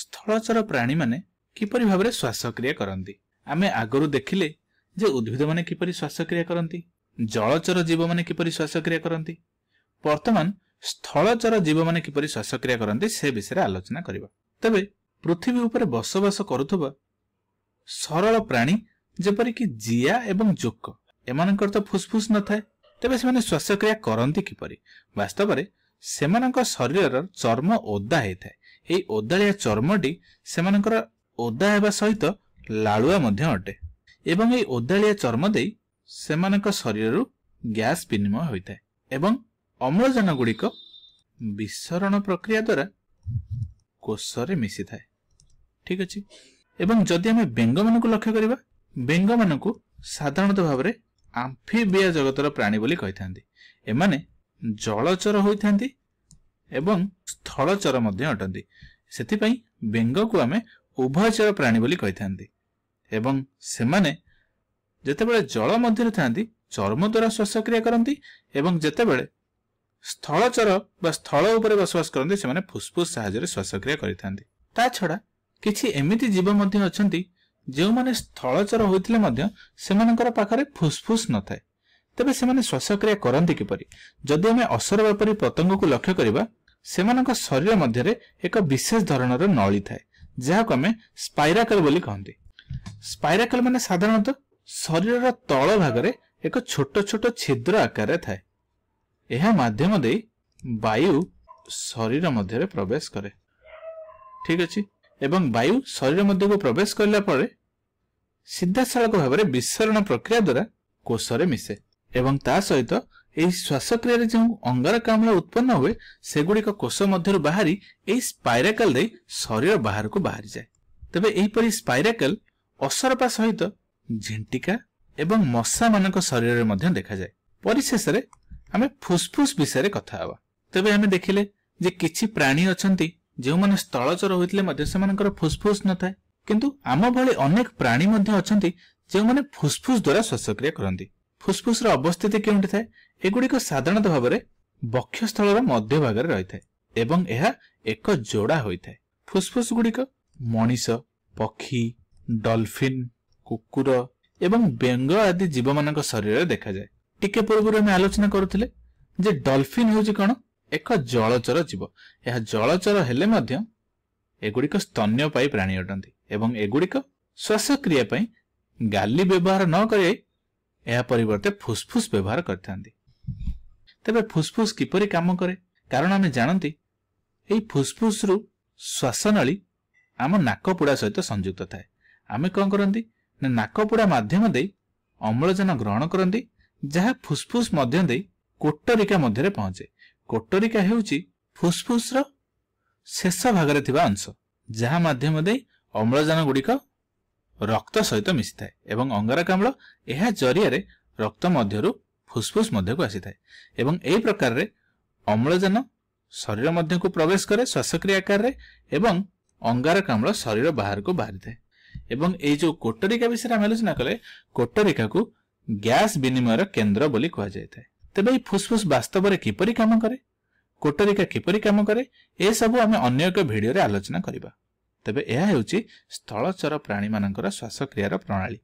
स्थलचर प्राणी माने किपरि भाबरे श्वासक्रिया करंती। आमे आगरु देखिले जे उद्भिद माने किपरि श्वासक्रिया करंती, जलचर जीव माने किपरि श्वासक्रिया करंती। वर्तमान स्थलचर जीव माने किपरि श्वासक्रिया करंती से विषय आलोचना करिबा। तबे पृथ्वी ऊपर बसवास करुथबा सरल प्राणी जेपरि कि जिया एवं जोक एमानकर तो फुसफुस न थाए, तबे से श्वासक्रिया करंती किपरि। वास्तव में सेमानक शरीर चर्म ओदा होता है। यही ओदालिया चर्मटी सेमानकर ओदा हेबा सहित लालुआ मध्य अटे एवं यही ओदालिया चर्म दे सेमानक शरीर गैस विनिमय होता है एवं अम्लजान गुड़िक विसरण प्रक्रिया द्वारा कोषरे मिसी थाए। ठीक अच्छे। एवं जदि आमे बेंग मानकु लक्ष्य करिबा, बेंग मानकु साधारणतः भाबरे आम्फिबिया जगतर प्राणी बोली कहिथांती। एमाने जलचर होइथांती एवं स्थलचर मध्य अटंती। सेथिपई बेंग को आमे उभयचर प्राणी बोली कहिथांती एवं सेमाने जेतेबेले जल मध्य थांती चर्म द्वारा श्वासक्रिया करंती एवं जेतेबेले स्थलचर बा स्थल उपरे बसवास करंती सेमाने फुसफुस सहायरे श्वासक्रिया करिथांती। ता छडा किछि एमिति जीव मध्य अछंती जो माने स्थलचर होइतिले मध्य सेमानकर पाखरे फुसफुस न थाए। तबे सेमाने श्वासक्रिया करंती किपरि। जदि आमे असर व्यापारी पतंग को लक्ष्य करिबा, सेमानक शरीर मध्यरे एक विशेष धरणर नळी थाए जाहाको आमे स्पाइराकल बोली कहंती। स्पाइराकल माने साधारणतः शरीर तळ भागरे एक छोट छोट छिद्र आकार थाए। एहा माध्यम दे वायु शरीर मध्यरे प्रवेश करे। ठीक अछि। एवं वायु शरीर मध्य को प्रवेश करला परे सीधा सड़क भाव विसरण प्रक्रिया द्वारा कोषरे मिसे एवं ता सहित एही श्वासक्रिया रे जो अंगारकाम्ल उत्पन्न हुए सेगुड़िक कोष मध्यरु बाहरी एही स्पाइराकल दे शरीर बाहर को बाहरी जाए। तबे एही परि स्पाइराकल असरपा सहित झिंटिका एवं मशा मानक शरीर रे मध्य देखा जाए। परिशेष रे आमे फुसफुस विषय रे कथा हवा। तबे आमे देखिले जे किछि प्राणी अछंती जो माने स्थलचर होइतले मध्य सेमानकर फुसफुस न थाए, किंतु आम भली अनेक प्राणी मध्य अछंती जो माने फुसफुस द्वारा श्वासक्रिया करंती। फुसफुस रो अवस्थिति केउंठी थाए? एगुड़िक साधारणतः भाव में बक्षस्थल मध्य भाग में रही है एवं यह एक जोड़ा होता है। फुसफुस गुड़िक मनीष, पक्षी, डॉल्फिन, कुकुर एवं बेंग आदि जीव मान शरीर देखा जाए। टिके पूर्व में आलोचना करुले जे डॉल्फिन हूँ कौन एक जलचर जीव। यह जलचर हेले मध्य एगुड़िक स्तन्यपायी प्राणी अटंती एवं एगुड़िक श्वासक्रिया पई गाली व्यवहार न करे यह परिवर्ते फुसफुस व्यवहार करथांती। तबे फुसफुस किपरि काम करे? कारण आमे जानती एही फुसफुस रु श्वासनली आम नाकपुड़ा सहित संयुक्त थाए। आमे कौन करंती ना नाकपुड़ा माध्यम दे अम्लजान ग्रहण करंती जहा फुसफुस मध्य दे कोटरिका मध्य रे पहुंचे। कोटरिका हेउची फुसफुस रो शेष भाग रे थिबा अंश जहा माध्यम दे अम्लजान गुड़िक रक्त सहित मिसी थाए एवं अंगारकाम्ल एहा जरिया रे रक्त मध्यरु फुसफुस मध्य को आसी थाए एवं एही प्रकार रे अम्लजान शरीर मध्य को प्रवेश करे श्वासक्रिया आकार रे एवं अंगारकाम्ल शरीर बाहर को बाहरी थाए। एवं ए जो कोटरिका विषय आम आलोचना कले कोटरिका को गैस विनिमयर केन्द्र बोली कहा जाय थाए। तबे फुसफुस वास्तव में किपरि काम करे, कोटरिका किपरि काम करे, ए सब आम अन्य एक भिडियो रे आलोचना करिबा। तबे यह हेउची स्थलचर प्राणी मानकर श्वासक्रियार प्रणाली।